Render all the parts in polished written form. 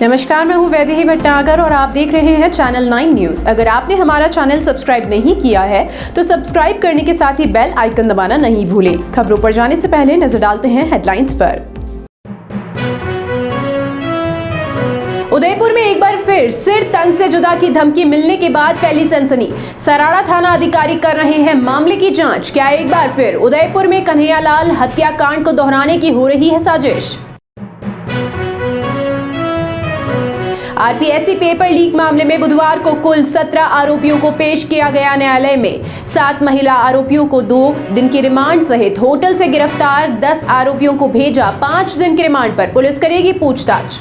नमस्कार, मैं हूं वैदेही भट्टागर और आप देख रहे हैं चैनल 9 न्यूज। अगर आपने हमारा चैनल सब्सक्राइब नहीं किया है तो सब्सक्राइब करने के साथ ही बेल आइकन दबाना नहीं भूलें। खबरों पर जाने से पहले नजर डालते हैं हेडलाइंस पर। उदयपुर में एक बार फिर सिर तन से जुदा की धमकी मिलने के बाद फैली सनसनी। सराड़ा थाना अधिकारी कर रहे हैं मामले की जांच। क्या एक बार फिर उदयपुर में कन्हैयालाल हत्याकांड को दोहराने की हो रही है साजिश? आरपीएससी पेपर लीक मामले में बुधवार को कुल 17 आरोपियों को पेश किया गया न्यायालय में। 7 महिला आरोपियों को 2 दिन की रिमांड सहित होटल से गिरफ्तार 10 आरोपियों को भेजा 5 दिन की रिमांड पर। पुलिस करेगी पूछताछ।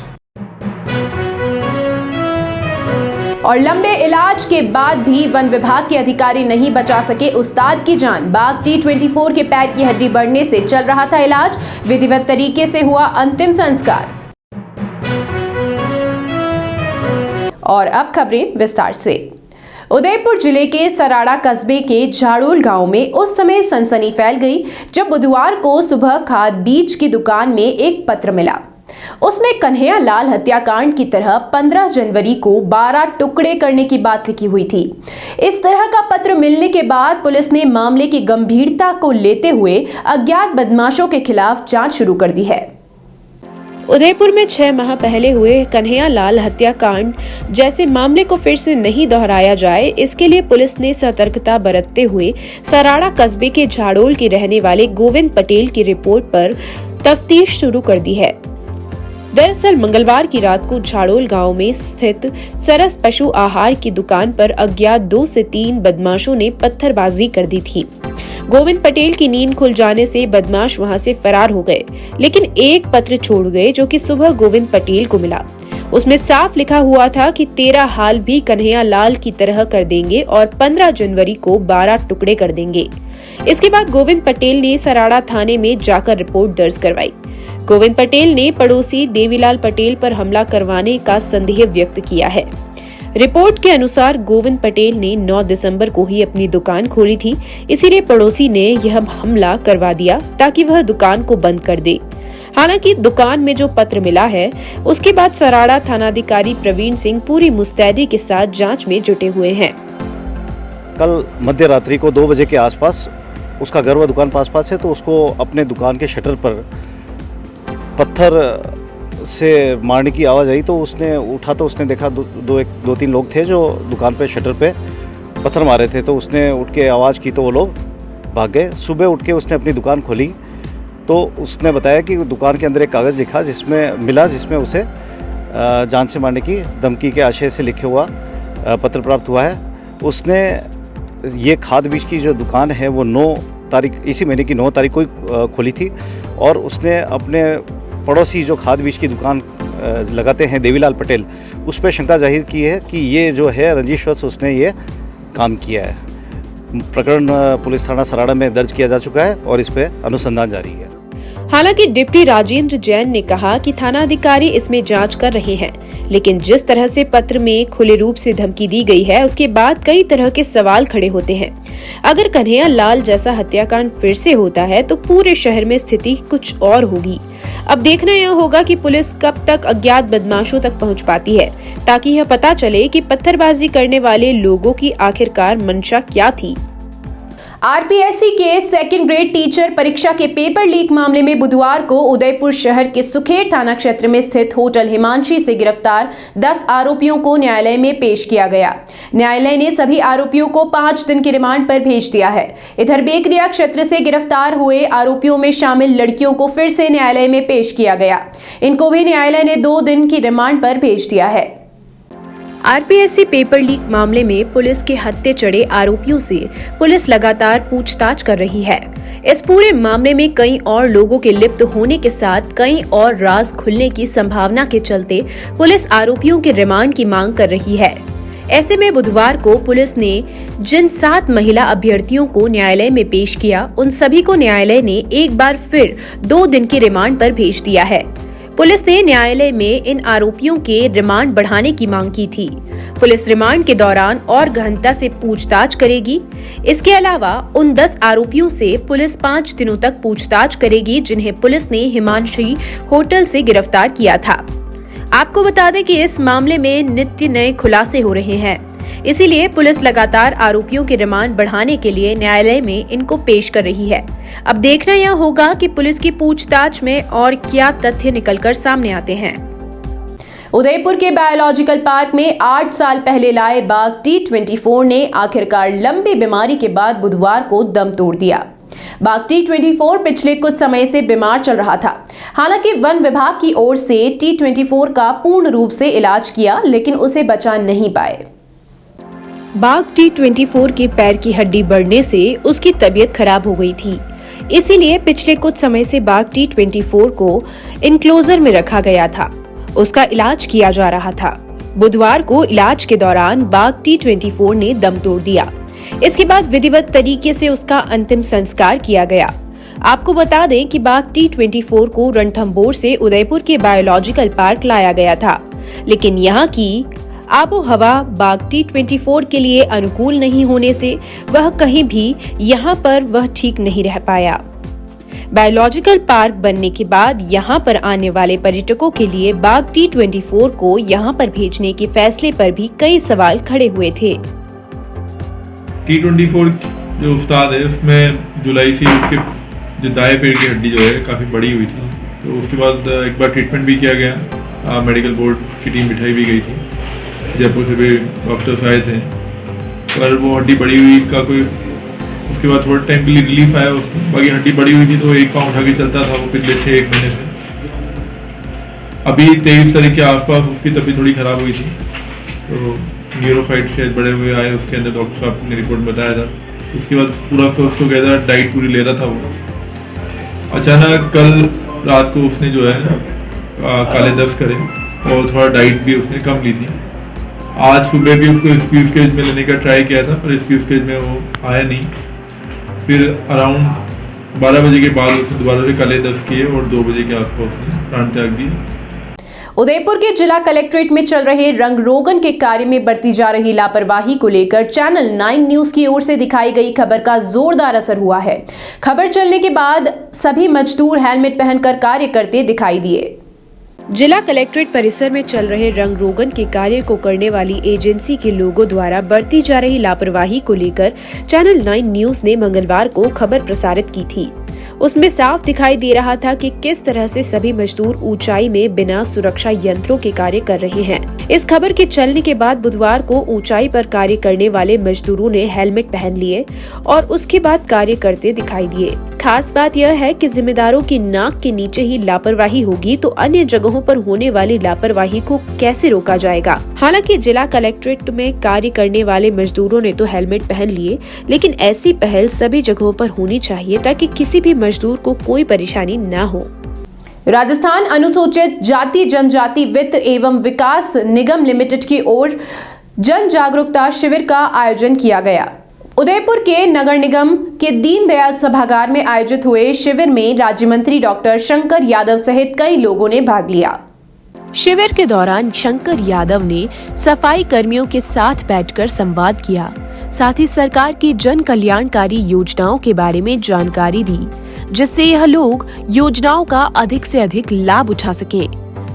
और लंबे इलाज के बाद भी वन विभाग के अधिकारी नहीं बचा सके उस्ताद की जान। बाघ T24 के पैर की हड्डी बढ़ने से चल रहा था इलाज। विधिवत तरीके से हुआ अंतिम संस्कार। और अब खबरें विस्तार से। उदयपुर जिले के सराड़ा कस्बे के झाड़ोल गांव में उस समय सनसनी फैल गई जब बुधवार को सुबह खाद बीज की दुकान में एक पत्र मिला। उसमें कन्हैयालाल हत्याकांड की तरह 15 जनवरी को 12 टुकड़े करने की बात लिखी हुई थी। इस तरह का पत्र मिलने के बाद पुलिस ने मामले की गंभीरता को लेते हुए अज्ञात बदमाशों के खिलाफ जांच शुरू कर दी है। उदयपुर में 6 माह पहले हुए कन्हैयालाल हत्याकांड जैसे मामले को फिर से नहीं दोहराया जाए, इसके लिए पुलिस ने सतर्कता बरतते हुए सराड़ा कस्बे के झाड़ोल के रहने वाले गोविंद पटेल की रिपोर्ट पर तफ्तीश शुरू कर दी है। दरअसल मंगलवार की रात को झाड़ोल गांव में स्थित सरस पशु आहार की दुकान पर अज्ञात 2 से 3 बदमाशों ने पत्थरबाजी कर दी थी। गोविंद पटेल की नींद खुल जाने से बदमाश वहां से फरार हो गए, लेकिन एक पत्र छोड़ गए जो कि सुबह गोविंद पटेल को मिला। उसमें साफ लिखा हुआ था कि तेरा हाल भी कन्हैयालाल की तरह कर देंगे और 15 जनवरी को 12 टुकड़े कर देंगे। इसके बाद गोविंद पटेल ने सराड़ा थाने में जाकर रिपोर्ट दर्ज करवाई। गोविंद पटेल ने पड़ोसी देवीलाल पटेल पर हमला करवाने का संदेह व्यक्त किया है। रिपोर्ट के अनुसार गोविंद पटेल ने 9 दिसंबर को ही अपनी दुकान खोली थी, इसीलिए पड़ोसी ने यह हमला करवा दिया ताकि वह दुकान को बंद कर दे। हालांकि दुकान में जो पत्र मिला है उसके बाद सराड़ा थानाधिकारी प्रवीण सिंह पूरी मुस्तैदी के साथ जांच में जुटे हुए हैं। कल मध्य रात्रि को 2 बजे के आसपास उसका घर व दुकान पास है, तो उसको अपने दुकान के शटर पर पत्थर से मारने की आवाज़ आई। तो उसने उठा तो उसने देखा 2-3 लोग थे जो दुकान पे शटर पे पत्थर मारे थे। तो उसने उठ के आवाज़ की तो वो लोग भाग गए। सुबह उठ के उसने अपनी दुकान खोली तो उसने बताया कि दुकान के अंदर एक कागज़ लिखा जिसमें उसे जान से मारने की धमकी के आशय से लिखे हुआ पत्र प्राप्त हुआ है। उसने ये खाद बीज की जो दुकान है वो 9 तारीख इसी महीने की 9 तारीख को ही खोली थी और उसने अपने पड़ोसी जो खाद बीज की दुकान लगाते हैं देवीलाल पटेल, उस पर शंका जाहिर की है कि ये जो है रंजिशवश उसने ये काम किया है। प्रकरण पुलिस थाना सराड़ा में दर्ज किया जा चुका है और इस पर अनुसंधान जारी है। हालांकि डिप्टी राजेंद्र जैन ने कहा कि थानाधिकारी इसमें जांच कर रहे हैं, लेकिन जिस तरह से पत्र में खुले रूप से धमकी दी गई है उसके बाद कई तरह के सवाल खड़े होते हैं। अगर कन्हैयालाल जैसा हत्याकांड फिर से होता है तो पूरे शहर में स्थिति कुछ और होगी। अब देखना यह होगा कि पुलिस कब तक अज्ञात बदमाशों तक पहुंच पाती है, ताकि यह पता चले कि पत्थरबाजी करने वाले लोगों की आखिरकार मंशा क्या थी। आरपीएससी के सेकंड ग्रेड टीचर परीक्षा के पेपर लीक मामले में बुधवार को उदयपुर शहर के सुखेर थाना क्षेत्र में स्थित होटल हिमांशी से गिरफ्तार 10 आरोपियों को न्यायालय में पेश किया गया। न्यायालय ने सभी आरोपियों को 5 दिन की रिमांड पर भेज दिया है। इधर बेकरिया क्षेत्र से गिरफ्तार हुए आरोपियों में शामिल लड़कियों को फिर से न्यायालय में पेश किया गया। इनको भी न्यायालय ने 2 दिन की रिमांड पर भेज दिया है। आरपीएससी पेपर लीक मामले में पुलिस के हत्थे चढ़े आरोपियों से पुलिस लगातार पूछताछ कर रही है। इस पूरे मामले में कई और लोगों के लिप्त होने के साथ कई और राज खुलने की संभावना के चलते पुलिस आरोपियों के रिमांड की मांग कर रही है। ऐसे में बुधवार को पुलिस ने जिन 7 महिला अभ्यर्थियों को न्यायालय में पेश किया, उन सभी को न्यायालय ने एक बार फिर 2 दिन की रिमांड पर भेज दिया है। पुलिस ने न्यायालय में इन आरोपियों के रिमांड बढ़ाने की मांग की थी। पुलिस रिमांड के दौरान और गहनता से पूछताछ करेगी। इसके अलावा उन 10 आरोपियों से पुलिस 5 दिनों तक पूछताछ करेगी जिन्हें पुलिस ने हिमांशी होटल से गिरफ्तार किया था। आपको बता दें कि इस मामले में नित्य नए खुलासे हो रहे हैं, इसीलिए पुलिस लगातार आरोपियों के रिमांड बढ़ाने के लिए न्यायालय में इनको पेश कर रही है। अब देखना यह होगा कि पुलिस की पूछताछ में और क्या तथ्य निकलकर सामने आते हैं। उदयपुर के बायोलॉजिकल पार्क में 8 साल पहले लाए बाघ T24 ने आखिरकार लंबी बीमारी के बाद बुधवार को दम तोड़ दिया। बाघ T24 पिछले कुछ समय से बीमार चल रहा था। हालांकि वन विभाग की ओर से T24 का पूर्ण रूप से इलाज किया, लेकिन उसे बचा नहीं पाए। बाघ T24 के पैर की हड्डी बढ़ने से उसकी तबीयत खराब हो गई थी, इसीलिए पिछले कुछ समय से बाघ T24 को इनक्लोजर में रखा गया था। उसका इलाज किया जा रहा था। बुधवार को इलाज के दौरान बाघ T24 ने दम तोड़ दिया। इसके बाद विधिवत तरीके से उसका अंतिम संस्कार किया गया। आपको बता दें कि बाघ T24 को रणथंभौर से उदयपुर के बायोलॉजिकल पार्क लाया गया था, लेकिन यहाँ की आबो हवा बाघ T24 के लिए अनुकूल नहीं होने से वह कहीं भी यहाँ पर वह ठीक नहीं रह पाया। बायोलॉजिकल पार्क बनने के बाद यहाँ पर आने वाले पर्यटकों के लिए बाघ T24 को यहाँ पर भेजने के फैसले पर भी कई सवाल खड़े हुए थे। T24 जो उस्ताद है, उसमें जुलाई से उसके जो दाएं पैर की हड्डी जो है काफ़ी बड़ी हुई थी, तो उसके बाद एक बार ट्रीटमेंट भी किया गया। मेडिकल बोर्ड की टीम बिठाई भी गई थी, जयपुर से भी डॉक्टर्स आए थे, पर वो हड्डी बड़ी हुई का कोई उसके बाद थोड़े टाइम के लिए रिलीफ आया उसको। बाकी हड्डी बड़ी हुई थी तो एक पाँव उठा के चलता था वो पिछले 6-1 महीने से। अभी 23 तारीख के आसपास उसकी तबीयत थोड़ी ख़राब हुई थी, तो न्यूरोफाइट शायद बड़े हुए आए, उसके अंदर डॉक्टर साहब ने रिपोर्ट बताया था। उसके बाद पूरा स्वस्थ हो गया था, डाइट पूरी ले रहा था वो। अचानक कल रात को उसने जो है काले दस्त करे और थोड़ा डाइट भी उसने कम ली थी। आज सुबह भी उसको एक्सक्यूज केज में लेने का ट्राई किया था, पर एक्सक्यूज केज में वो आया नहीं। फिर अराउंड 12 बजे के बाद उसने दोबारा से काले दस्त किए और 2 बजे के आसपास उसने प्राण त्याग दिए। उदयपुर के जिला कलेक्ट्रेट में चल रहे रंग रोगन के कार्य में बरती जा रही लापरवाही को लेकर चैनल 9 न्यूज की ओर से दिखाई गई खबर का जोरदार असर हुआ है। खबर चलने के बाद सभी मजदूर हेलमेट पहनकर कार्य करते दिखाई दिए। जिला कलेक्ट्रेट परिसर में चल रहे रंग रोगन के कार्य को करने वाली एजेंसी के लोगों द्वारा बरती जा रही लापरवाही को लेकर चैनल 9 न्यूज ने मंगलवार को खबर प्रसारित की थी। उसमें साफ दिखाई दे रहा था कि किस तरह से सभी मजदूर ऊंचाई में बिना सुरक्षा यंत्रों के कार्य कर रहे हैं। इस खबर के चलने के बाद बुधवार को ऊंचाई पर कार्य करने वाले मजदूरों ने हेलमेट पहन लिए और उसके बाद कार्य करते दिखाई दिए। खास बात यह है कि जिम्मेदारों की नाक के नीचे ही लापरवाही होगी तो अन्य जगहों पर होने वाली लापरवाही को कैसे रोका जाएगा। हालांकि जिला कलेक्ट्रेट में कार्य करने वाले मजदूरों ने तो हेलमेट पहन लिए, लेकिन ऐसी पहल सभी जगहों पर होनी चाहिए ताकि किसी भी मजदूर को कोई परेशानी न हो। राजस्थान अनुसूचित जाति जनजाति वित्त एवं विकास निगम लिमिटेड की ओर जन जागरूकता शिविर का आयोजन किया गया। उदयपुर के नगर निगम के दीनदयाल सभागार में आयोजित हुए शिविर में राज्य मंत्री डॉक्टर शंकर यादव सहित कई लोगों ने भाग लिया। शिविर के दौरान शंकर यादव ने सफाई कर्मियों के साथ बैठकर संवाद किया, साथ ही सरकार की जन कल्याणकारी योजनाओं के बारे में जानकारी दी, जिससे यह लोग योजनाओं का अधिक से अधिक लाभ उठा सकें।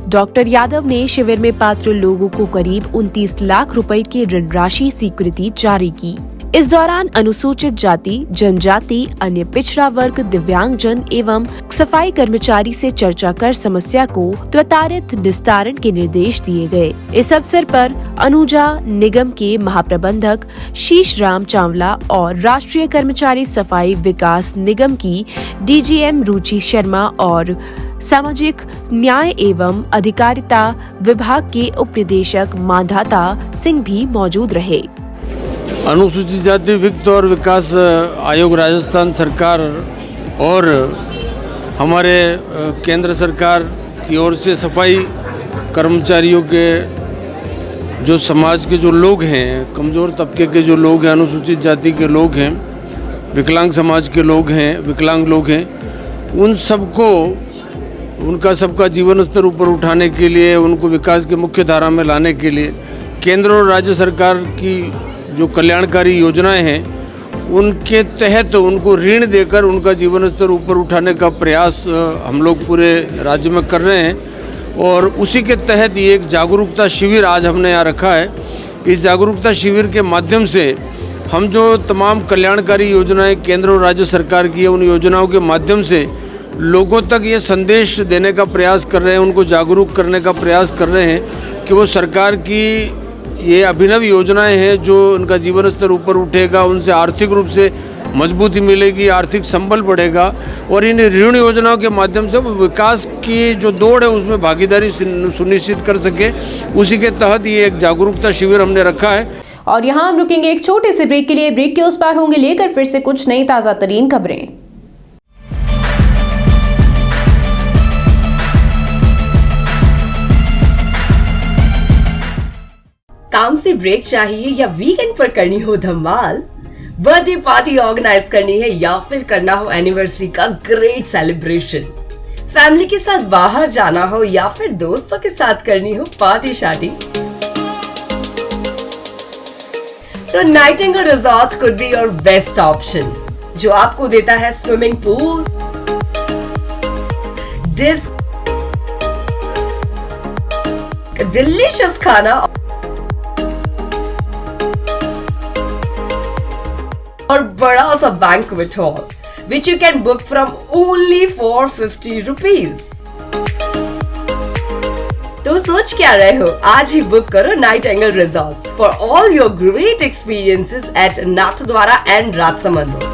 डॉक्टर यादव ने शिविर में पात्र लोगों को करीब 29 लाख रुपए की ऋण राशि स्वीकृति जारी की। इस दौरान अनुसूचित जाति, जनजाति, अन्य पिछड़ा वर्ग, दिव्यांगजन एवं सफाई कर्मचारी से चर्चा कर समस्या को त्वरित निस्तारण के निर्देश दिए गए। इस अवसर पर अनुजा निगम के महाप्रबंधक शीश राम चावला और राष्ट्रीय कर्मचारी सफाई विकास निगम की डीजीएम रुचि शर्मा और सामाजिक न्याय एवं अधिकारिता विभाग के उप निदेशक मानधाता सिंह भी मौजूद रहे। अनुसूचित जाति वित्त और विकास आयोग राजस्थान सरकार और हमारे केंद्र सरकार की ओर से सफाई कर्मचारियों के जो समाज के जो लोग हैं, कमज़ोर तबके के जो लोग हैं, अनुसूचित जाति के लोग हैं, विकलांग समाज के लोग हैं, विकलांग लोग हैं, उन सबको उनका सबका जीवन स्तर ऊपर उठाने के लिए, उनको विकास के मुख्य धारा में लाने के लिए केंद्र और राज्य सरकार की जो कल्याणकारी योजनाएं हैं उनके तहत उनको ऋण देकर उनका जीवन स्तर ऊपर उठाने का प्रयास हम लोग पूरे राज्य में कर रहे हैं। और उसी के तहत ये एक जागरूकता शिविर आज हमने यहाँ रखा है। इस जागरूकता शिविर के माध्यम से हम जो तमाम कल्याणकारी योजनाएं केंद्र और राज्य सरकार की है, उन योजनाओं के माध्यम से लोगों तक ये संदेश देने का प्रयास कर रहे हैं, उनको जागरूक करने का प्रयास कर रहे हैं कि वो सरकार की ये अभिनव योजनाएं हैं जो उनका जीवन स्तर ऊपर उठेगा, उनसे आर्थिक रूप से मजबूती मिलेगी, आर्थिक संबल बढ़ेगा और इन ऋण योजनाओं के माध्यम से वो विकास की जो दौड़ है उसमें भागीदारी सुनिश्चित कर सके। उसी के तहत ये एक जागरूकता शिविर हमने रखा है। और यहाँ हम रुकेंगे एक छोटे से ब्रेक के लिए। ब्रेक के उस पार होंगे लेकर फिर से कुछ नई ताजा तरीन खबरें। काम से ब्रेक चाहिए या वीकेंड पर करनी हो धमाल, बर्थडे पार्टी ऑर्गेनाइज करनी है या फिर करना हो एनिवर्सरी का ग्रेट सेलिब्रेशन, फैमिली के साथ बाहर जाना हो या फिर दोस्तों के साथ करनी हो पार्टी शार्टी, तो Nightingale resort could be your best option, जो आपको देता है स्विमिंग पूल, डिलीशियस खाना और बड़ा सा banquet hall, which you can book from only for 50 rupees. तो सोच क्या रहे हो, आज ही बुक करो Nightingale resorts for all your great experiences at Nathdwara and Rajsamand.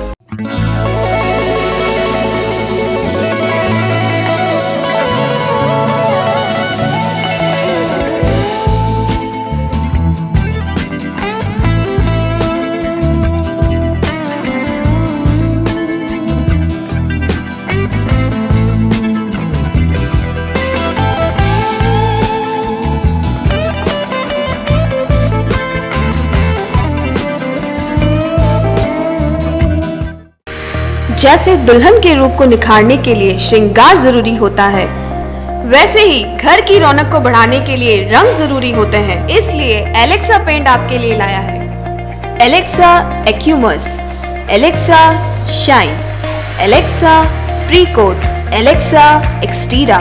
जैसे दुल्हन के रूप को निखारने के लिए श्रृंगार जरूरी होता है, वैसे ही घर की रौनक को बढ़ाने के लिए रंग जरूरी होते हैं। इसलिए एलेक्सा पेंट आपके लिए लाया है Alexa Acumus, Alexa Shine, Alexa Precoat, Alexa Xtira,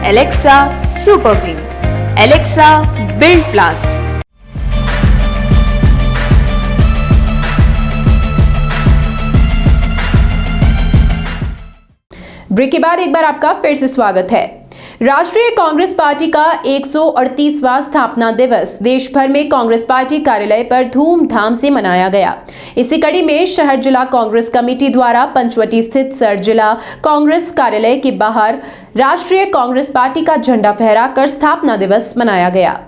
Alexa Superwing, Alexa Build Blast. Break के बाद एक बार आपका फिर से स्वागत है। राष्ट्रीय कांग्रेस पार्टी का 138वां स्थापना दिवस देश भर में कांग्रेस पार्टी कार्यालय पर धूमधाम से मनाया गया। इसी कड़ी में शहर जिला कांग्रेस कमेटी द्वारा पंचवटी स्थित सर जिला कांग्रेस कार्यालय के बाहर राष्ट्रीय कांग्रेस पार्टी का झंडा फहराकर स्थापना दिवस मनाया गया।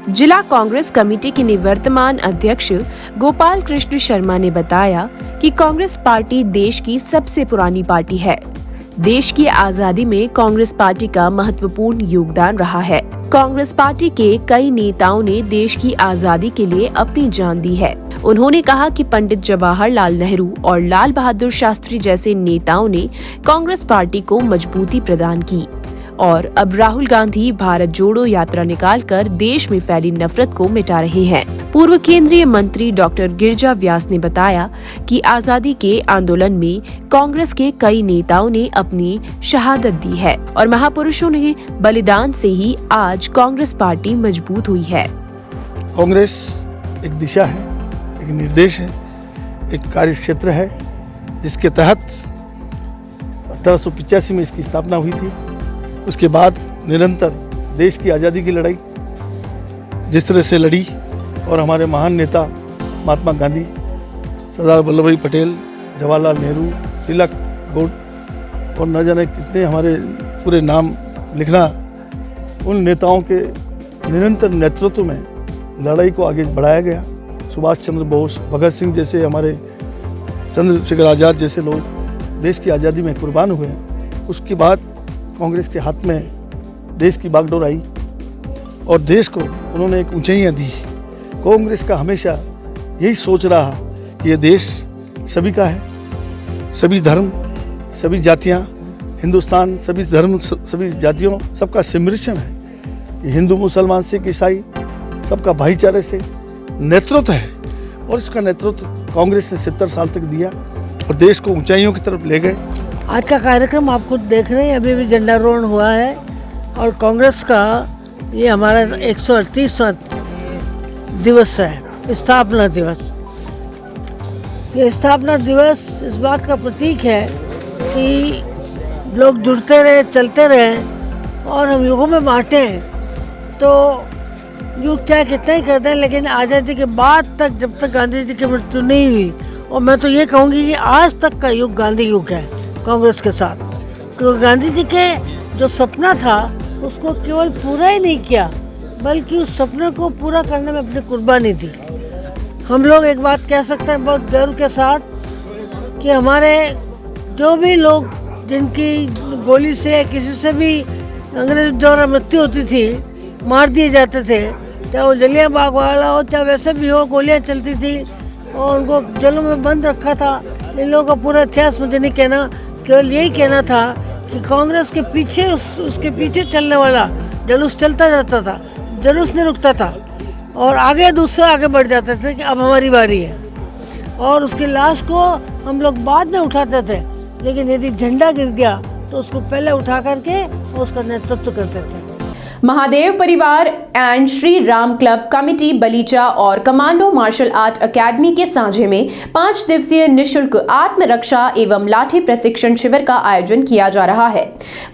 जिला कांग्रेस कमेटी के निवर्तमान अध्यक्ष गोपाल कृष्ण शर्मा ने बताया कि कांग्रेस पार्टी देश की सबसे पुरानी पार्टी है। देश की आजादी में कांग्रेस पार्टी का महत्वपूर्ण योगदान रहा है। कांग्रेस पार्टी के कई नेताओं ने देश की आजादी के लिए अपनी जान दी है। उन्होंने कहा कि पंडित जवाहरलाल नेहरू और लाल बहादुर शास्त्री जैसे नेताओं ने कांग्रेस पार्टी को मजबूती प्रदान की और अब राहुल गांधी भारत जोड़ो यात्रा निकालकर देश में फैली नफरत को मिटा रहे हैं। पूर्व केंद्रीय मंत्री डॉक्टर गिरिजा व्यास ने बताया कि आजादी के आंदोलन में कांग्रेस के कई नेताओं ने अपनी शहादत दी है और महापुरुषों ने बलिदान से ही आज कांग्रेस पार्टी मजबूत हुई है। कांग्रेस एक दिशा है, एक निर्देश है, एक कार्य क्षेत्र है जिसके तहत 1885 में इसकी स्थापना हुई थी। उसके बाद निरंतर देश की आज़ादी की लड़ाई जिस तरह से लड़ी और हमारे महान नेता महात्मा गांधी, सरदार वल्लभ भाई पटेल, जवाहरलाल नेहरू, तिलक, गोड और न जाने कितने हमारे पूरे नाम लिखना, उन नेताओं के निरंतर नेतृत्व में लड़ाई को आगे बढ़ाया गया। सुभाष चंद्र बोस, भगत सिंह जैसे, हमारे चंद्रशेखर आज़ाद जैसे लोग देश की आज़ादी में कुर्बान हुए। उसके बाद कांग्रेस के हाथ में देश की बागडोर आई और देश को उन्होंने एक ऊंचाइयां दी। कांग्रेस का हमेशा यही सोच रहा कि ये देश सभी का है, सभी धर्म, सभी जातियां, हिंदुस्तान सभी धर्म, सभी जातियों, सबका सम्मिश्रण है। ये हिंदू, मुसलमान, सिख, ईसाई सबका भाईचारे से नेतृत्व है और इसका नेतृत्व कांग्रेस ने 70 साल तक दिया और देश को ऊंचाइयों की तरफ ले गए। आज का कार्यक्रम आप खुद देख रहे हैं, अभी भी झंडारोहण हुआ है और कांग्रेस का ये हमारा 138वां दिवस है, स्थापना दिवस। ये स्थापना दिवस इस बात का प्रतीक है कि लोग जुड़ते रहे, चलते रहे और हम युगों में बांटे हैं। तो युग चाहे कितना ही करते हैं, लेकिन आज़ादी के बाद तक, जब तक गांधी जी की मृत्यु नहीं हुई, और मैं तो ये कहूँगी कि आज तक का युग गांधी युग है कांग्रेस के साथ। क्योंकि गांधी जी के जो सपना था उसको केवल पूरा ही नहीं किया, बल्कि उस सपने को पूरा करने में अपनी कुर्बानी दी। हम लोग एक बात कह सकते हैं बहुत गर्व के साथ कि हमारे जो भी लोग जिनकी गोली से किसी से भी अंग्रेज द्वारा मृत्यु होती थी, मार दिए जाते थे, चाहे वो जलियांवाला वाला हो, चाहे वैसे भी हो, गोलियां चलती थी और उनको जेलों में बंद रखा था। इन लोगों का पूरा इतिहास मुझे नहीं कहना, केवल यही कहना था कि कांग्रेस के पीछे उसके पीछे चलने वाला जुलूस चलता जाता था, जुलूस नहीं रुकता था और आगे दूसरे आगे बढ़ जाते थे कि अब हमारी बारी है। और उसकी लाश को हम लोग बाद में उठाते थे, लेकिन यदि झंडा गिर गया तो उसको पहले उठा करके उसका नेतृत्व करते थे। महादेव परिवार and Shri Ram club committee Balicha और कमांडो मार्शल आर्ट एकेडमी के साझे में 5 दिवसीय निशुल्क आत्मरक्षा एवं लाठी प्रशिक्षण शिविर का आयोजन किया जा रहा है।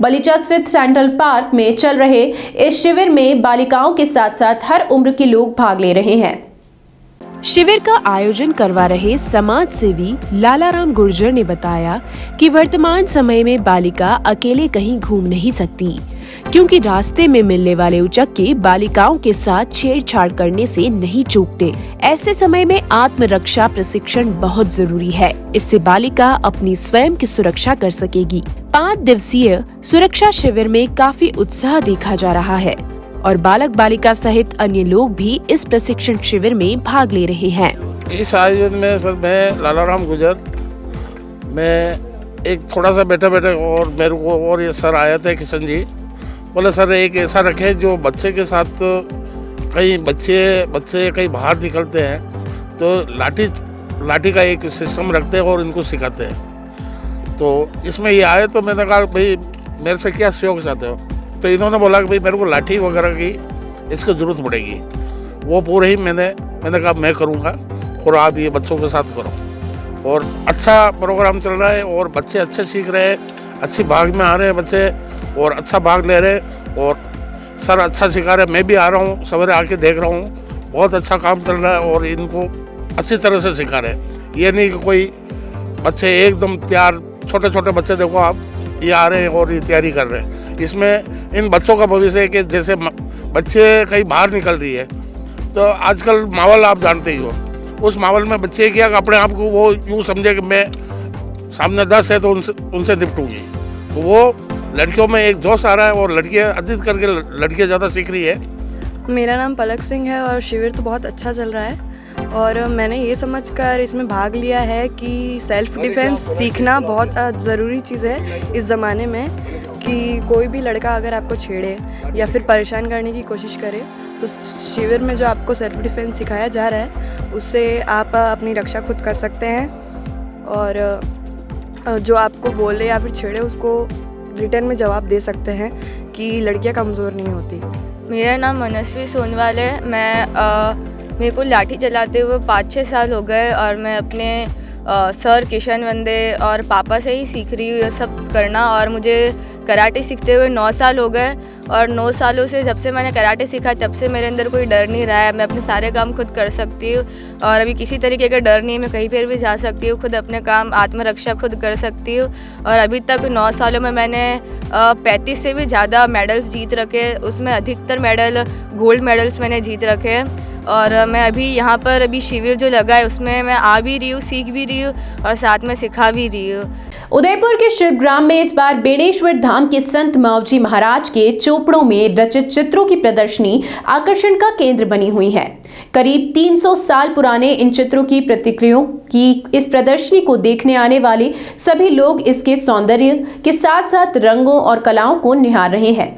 बलीचा स्थित सेंट्रल पार्क में चल रहे इस शिविर में बालिकाओं के साथ साथ हर उम्र के लोग भाग ले रहे हैं। शिविर का आयोजन करवा रहे समाज सेवी लालाराम गुर्जर ने बताया कि वर्तमान समय में बालिका अकेले कहीं घूम नहीं सकती, क्योंकि रास्ते में मिलने वाले उचक्के बालिकाओं के साथ छेड़छाड़ करने से नहीं चूकते। ऐसे समय में आत्मरक्षा प्रशिक्षण बहुत जरूरी है, इससे बालिका अपनी स्वयं की सुरक्षा कर सकेगी। 5 दिवसीय सुरक्षा शिविर में काफी उत्साह देखा जा रहा है और बालक बालिका सहित अन्य लोग भी इस प्रशिक्षण शिविर में भाग ले रहे हैं। इस आयोजन में सर मैं लालाराम गुर्जर, मैं एक थोड़ा सा बैठा और मेरे को और ये सर आए थे किशन जी, बोले सर एक ऐसा रखे जो बच्चे के साथ कहीं बच्चे कहीं बाहर निकलते हैं तो लाठी का एक सिस्टम रखते हैं और इनको सिखाते हैं। तो इसमें ये आए तो मैंने कहा भाई मेरे से क्या सहयोग चाहते हो, तो इन्होंने बोला कि भाई मेरे को लाठी वगैरह की इसकी ज़रूरत पड़ेगी। वो पूरे ही मैंने कहा मैं करूँगा और आप ये बच्चों के साथ करो। और अच्छा प्रोग्राम चल रहा है और बच्चे अच्छे सीख रहे हैं, अच्छी भाग में आ रहे हैं बच्चे और अच्छा भाग ले रहे हैं और सर अच्छा सिखा रहे हैं। मैं भी आ रहा हूँ, सवेरे आके देख रहा हूँ, बहुत अच्छा काम चल रहा है और इनको अच्छी तरह से सिखा रहे हैं। ये नहीं कि कोई बच्चे एकदम तैयार, छोटे छोटे बच्चे देखो आप, ये आ रहे हैं और ये तैयारी कर रहे हैं। इसमें इन बच्चों का भविष्य है कि जैसे बच्चे कहीं बाहर निकल रही है तो आजकल माहौल आप जानते ही हो, उस माहौल में बच्चे क्या अपने आप को वो यूँ समझे कि मैं सामने 10 है तो उनसे निपटूंगी। तो वो लड़कियों में एक जोश आ रहा है और लड़कियाँ अधिक करके लड़कियाँ ज़्यादा सीख रही है। मेरा नाम पलक सिंह है और शिविर तो बहुत अच्छा चल रहा है और मैंने ये समझकर इसमें भाग लिया है कि सेल्फ डिफेंस सीखना बहुत ज़रूरी चीज़ है इस ज़माने में, कि कोई भी लड़का अगर आपको छेड़े या फिर परेशान करने की कोशिश करे तो शिविर में जो आपको सेल्फ डिफेंस सिखाया जा रहा है उससे आप अपनी रक्षा खुद कर सकते हैं और जो आपको बोले या फिर छेड़े उसको रिटर्न में जवाब दे सकते हैं कि लड़कियां कमज़ोर नहीं होती। मेरा नाम मनस्वी सोनवाल है। मेरे को लाठी चलाते हुए 5-6 साल हो गए और मैं अपने सर किशन वंदे और पापा से ही सीख रही हूँ ये सब करना। और मुझे कराटे सीखते हुए 9 साल हो गए और 9 सालों से जब से मैंने कराटे सीखा तब से मेरे अंदर कोई डर नहीं रहा है। मैं अपने सारे काम खुद कर सकती हूँ और अभी किसी तरीके का डर नहीं है। मैं कहीं पर भी जा सकती हूँ, खुद अपने काम आत्मरक्षा खुद कर सकती हूँ। और अभी तक 9 सालों में मैंने 35 से भी ज़्यादा मेडल्स जीत रखे, उसमें अधिकतर मेडल गोल्ड मेडल्स मैंने जीत रखे हैं। और मैं अभी यहाँ पर अभी शिविर जो लगा है उसमें मैं आ भी रही हूँ, सीख भी रही हूँ और साथ में सिखा भी रही हूँ। उदयपुर के शिल्पग्राम में इस बार बेणेश्वर धाम के संत मावजी महाराज के चोपड़ों में रचित चित्रों की प्रदर्शनी आकर्षण का केंद्र बनी हुई है। करीब 300 साल पुराने इन चित्रों की प्रतिकृतियों की इस प्रदर्शनी को देखने आने वाले सभी लोग इसके सौंदर्य के साथ साथ रंगों और कलाओं को निहार रहे हैं।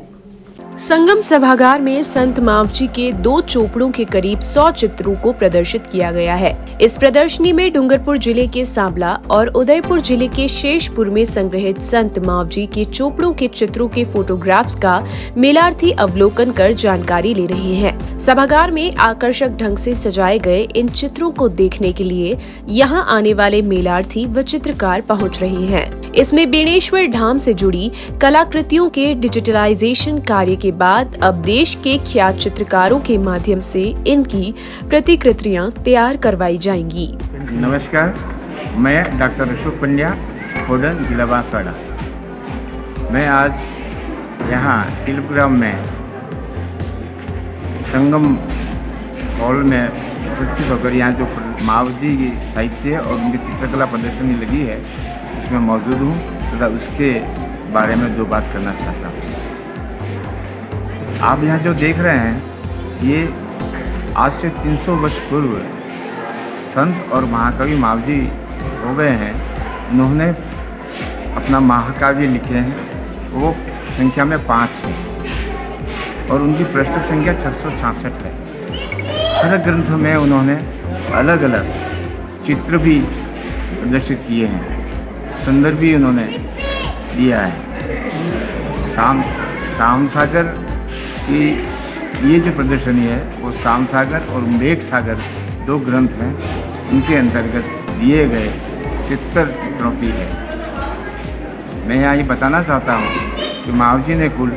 संगम सभागार में संत मावजी के 2 चोपड़ों के करीब 100 चित्रों को प्रदर्शित किया गया है। इस प्रदर्शनी में डूंगरपुर जिले के सांबला और उदयपुर जिले के शेषपुर में संग्रहित संत मावजी के चोपड़ों के चित्रों के फोटोग्राफ्स का मेलार्थी अवलोकन कर जानकारी ले रहे हैं। सभागार में आकर्षक ढंग से सजाए गए इन चित्रों को देखने के लिए यहाँ आने वाले मेलार्थी व चित्रकार पहुँच रहे हैं। इसमें बेणेश्वर धाम से जुड़ी कलाकृतियों के डिजिटलाइजेशन कार्य के बाद अब देश के ख्यात चित्रकारों के माध्यम से इनकी प्रतिकृतियां तैयार करवाई जाएंगी। नमस्कार, मैं डॉक्टर अशोक पंड्या, खोडन, जिला बांसवाड़ा। मैं आज यहाँ शिल्पग्राम में संगम हॉल में उपस्थित होकर यहाँ जो मावजी की साहित्य और उनकी चित्रकला प्रदर्शनी लगी है उसमें मौजूद हूँ तथा उसके बारे में 2 बात करना चाहता हूँ। आप यहाँ जो देख रहे हैं ये आज से 300 वर्ष पूर्व संत और महाकवि मावजी हो गए हैं। उन्होंने अपना महाकाव्य लिखे हैं, वो संख्या में 5 है और उनकी पृष्ठ संख्या 666 है। हर ग्रंथ में उन्होंने अलग अलग चित्र भी प्रदर्शित किए हैं, संदर्भ भी उन्होंने दिया है। शाम सागर की ये जो प्रदर्शनी है वो शाम सागर और मेघ सागर 2 ग्रंथ हैं, उनके अंतर्गत दिए गए 70 चित्रों की है। मैं यहाँ ये बताना चाहता हूँ कि मावजी ने कुल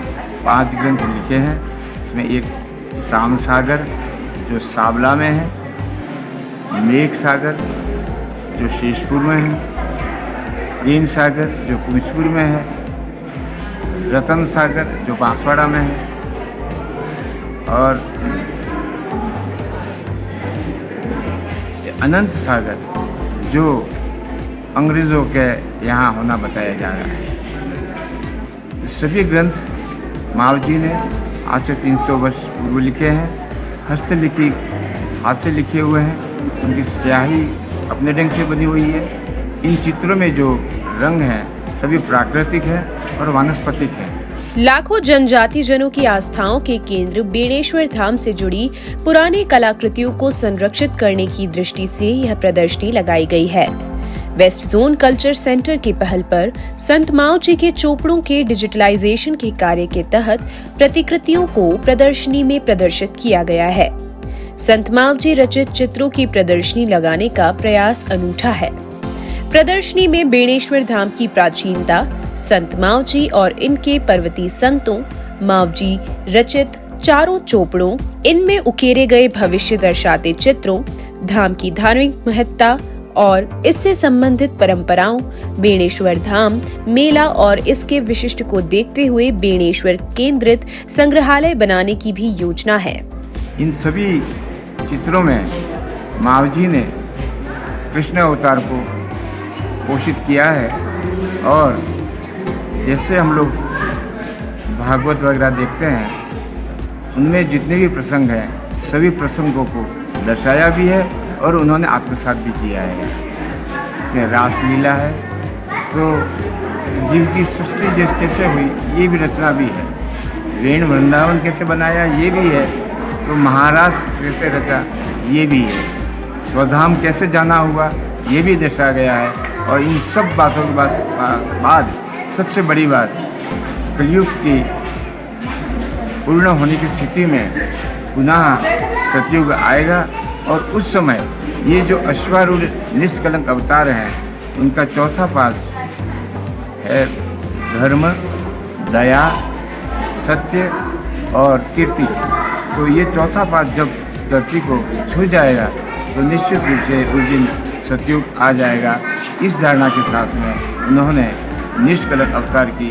5 ग्रंथ लिखे हैं। इसमें एक शाम सागर जो सांबला में है, मेघ सागर जो शेषपुर में है, प्रेम सागर जो कुंजपुर में है, रतन सागर जो बांसवाड़ा में है और अनंत सागर जो अंग्रेज़ों के यहाँ होना बताया जा रहा है। सभी ग्रंथ मावजी ने आज से 300 वर्ष पूर्व लिखे हैं, हस्तलिखित हाथ से लिखे हुए हैं। उनकी स्याही अपने ढंग से बनी हुई है। इन चित्रों में जो रंग हैं सभी प्राकृतिक हैं और वानस्पतिक हैं। लाखों जनजाति जनों की आस्थाओं के केंद्र बेणेश्वर धाम से जुड़ी पुरानी कलाकृतियों को संरक्षित करने की दृष्टि से यह प्रदर्शनी लगाई गई है। वेस्ट जोन कल्चर सेंटर की पहल पर संत मावजी के चोपड़ों के डिजिटलाइजेशन के कार्य के तहत प्रतिकृतियों को प्रदर्शनी में प्रदर्शित किया गया है। संत मावजी रचित चित्रों की प्रदर्शनी लगाने का प्रयास अनूठा है। प्रदर्शनी में बेणेश्वर धाम की प्राचीनता, संत मावजी और इनके पर्वतीय संतों, मावजी रचित चारों चोपड़ों, इनमें उकेरे गए भविष्य दर्शाते चित्रों, धाम की धार्मिक महत्ता और इससे संबंधित परंपराओं, बेणेश्वर धाम मेला और इसके विशिष्ट को देखते हुए बेणेश्वर केंद्रित संग्रहालय बनाने की भी योजना है। इन सभी चित्रों में मावजी ने कृष्ण अवतार को पोषित किया है और जैसे हम लोग भागवत वगैरह देखते हैं उनमें जितने भी प्रसंग हैं सभी प्रसंगों को दर्शाया भी है और उन्होंने आत्मसात भी किया है। इसमें रासलीला है तो जीव की सृष्टि कैसे हुई ये भी रचना भी है। वेण वृंदावन कैसे बनाया ये भी है, तो महाराष्ट्र कैसे रचा ये भी है। स्वधाम कैसे जाना हुआ ये भी दर्शाया गया है। और इन सब बातों के बाद सबसे बड़ी बात कलयुग की पूर्ण होने की स्थिति में पुनः सतयुग आएगा और उस समय ये जो अश्वारूढ़ निष्कलंक अवतार हैं उनका चौथा पाद है धर्म, दया, सत्य और कीर्ति। तो ये चौथा पाद जब धरती को छू जाएगा तो निश्चित रूप से उस दिन सतयुग आ जाएगा। इस धारणा के साथ में उन्होंने निष्कलंक अवतार की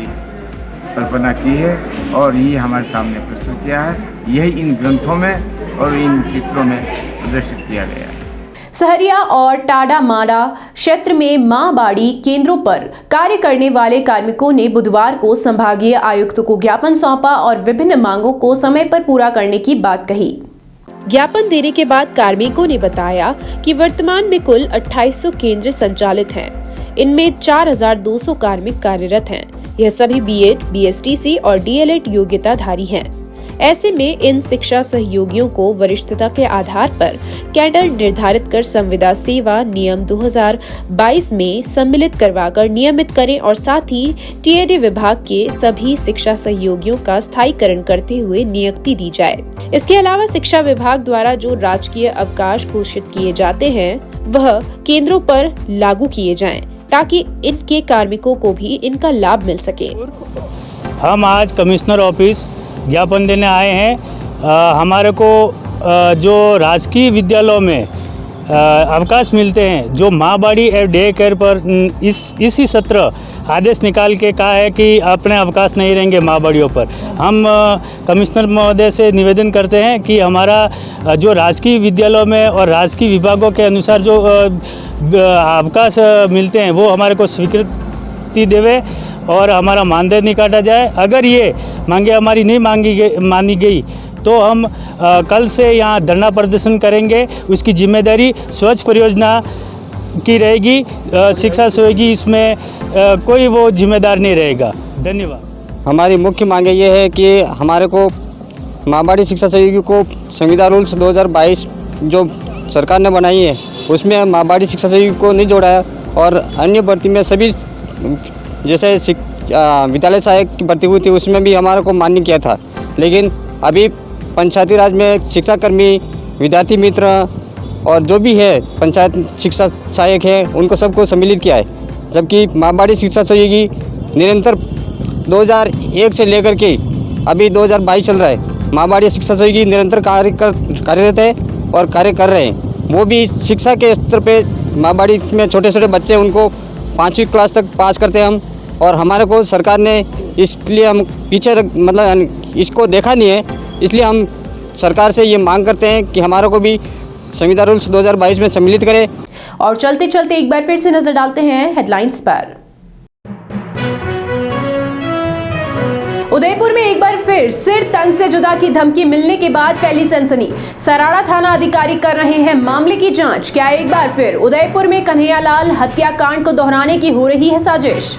कल्पना की है और ये हमारे सामने प्रस्तुत किया है। यही इन ग्रंथों में और इन चित्रों में प्रदर्शित किया गया है। सहरिया और टाडामाडा क्षेत्र में मां बाड़ी केंद्रों पर कार्य करने वाले कार्मिकों ने बुधवार को संभागीय आयुक्त को ज्ञापन सौंपा और विभिन्न मांगों को समय पर पूरा करने की बात कही। ज्ञापन देने के बाद कार्मिकों ने बताया कि वर्तमान में कुल 2800 केंद्र संचालित हैं। इनमें 4200 कार्मिक कार्यरत हैं। यह सभी बीएड, बीएसटीसी और डीएलएड योग्यताधारी हैं। ऐसे में इन शिक्षा सहयोगियों को वरिष्ठता के आधार पर कैडर निर्धारित कर संविदा सेवा नियम 2022 में सम्मिलित करवाकर नियमित करें और साथ ही टीएडी विभाग के सभी शिक्षा सहयोगियों का स्थायीकरण करते हुए नियुक्ति दी जाए। इसके अलावा शिक्षा विभाग द्वारा जो राजकीय अवकाश घोषित किए जाते हैं वह केंद्रों पर लागू किए जाएं, ताकि इनके कार्मिकों को भी इनका लाभ मिल सके। हम आज कमिश्नर ऑफिस ज्ञापन देने आए हैं। हमारे को जो राजकीय विद्यालयों में अवकाश मिलते हैं, जो माँबाड़ी और डे केयर पर इसी सत्र आदेश निकाल के कहा है कि अपने अवकाश नहीं रहेंगे माँबाड़ियों पर। हम कमिश्नर महोदय से निवेदन करते हैं कि हमारा जो राजकीय विद्यालयों में और राजकीय विभागों के अनुसार जो अवकाश मिलते हैं वो हमारे को स्वीकृति देवे और हमारा मानदेय नहीं काटा जाए। अगर ये मांगे हमारी नहीं मानी गई तो हम कल से यहाँ धरना प्रदर्शन करेंगे। उसकी जिम्मेदारी स्वच्छ परियोजना की रहेगी। शिक्षा सहयोगी इसमें कोई वो जिम्मेदार नहीं रहेगा। धन्यवाद। हमारी मुख्य मांगे ये है कि हमारे को माँबाड़ी शिक्षा सहयोगी को संविदा रूल्स 2022 जो सरकार ने बनाई है उसमें माँबाड़ी शिक्षा सहयोगी को नहीं जोड़ा है और अन्य भर्ती में सभी जैसे विद्यालय सहायक की भर्ती हुई थी उसमें भी हमारे को मान्य किया था। लेकिन अभी पंचायती राज में शिक्षा कर्मी, विद्यार्थी मित्र और जो भी है पंचायत शिक्षा सहायक है उनको सबको सम्मिलित किया है। जबकि माँबाड़ी शिक्षा सहयोगी निरंतर 2001 से लेकर के अभी 2022 चल रहा है। माँबाड़ी शिक्षा सहयोगी निरंतर कार्यरत है और कार्य कर रहे हैं। वो भी शिक्षा के स्तर पे माँबाड़ी में छोटे छोटे बच्चे उनको 5वीं क्लास तक पास करते हैं हम। और हमारे को सरकार ने इसलिए हम पीछे मतलब इसको देखा नहीं है, इसलिए हम सरकार से ये मांग करते हैं कि हमारे को भी संविदा रूल्स 2022 में सम्मिलित करें। और चलते चलते एक बार फिर से नजर डालते हैं हेडलाइंस पर। उदयपुर में एक बार फिर सिर तन से जुदा की धमकी मिलने के बाद फैली सनसनी। सराड़ा थाना अधिकारी कर रहे हैं मामले की जांच। क्या एक बार फिर उदयपुर में कन्हैयालाल हत्याकांड को दोहराने की हो रही है साजिश?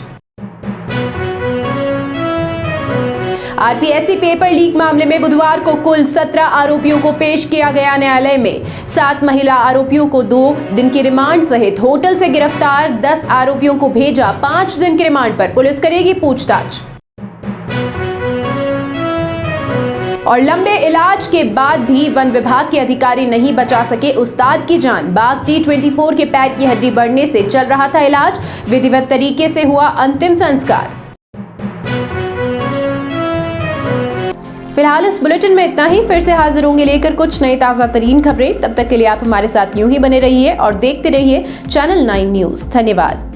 आरपीएससी पेपर लीक मामले में बुधवार को कुल 17 आरोपियों को पेश किया गया न्यायालय में। 7 महिला आरोपियों को 2 दिन की रिमांड सहित होटल से गिरफ्तार 10 आरोपियों को भेजा 5 दिन की रिमांड पर। पुलिस करेगी पूछताछ। और लंबे इलाज के बाद भी वन विभाग के अधिकारी नहीं बचा सके उस्ताद की जान। बाघ T24 के पैर की हड्डी बढ़ने से चल रहा था इलाज। विधिवत तरीके से हुआ अंतिम संस्कार। फिलहाल इस बुलेटिन में इतना ही। फिर से हाजिर होंगे लेकर कुछ नई ताजा तरीन खबरें। तब तक के लिए आप हमारे साथ यूं ही बने रहिए और देखते रहिए चैनल 9 न्यूज। धन्यवाद।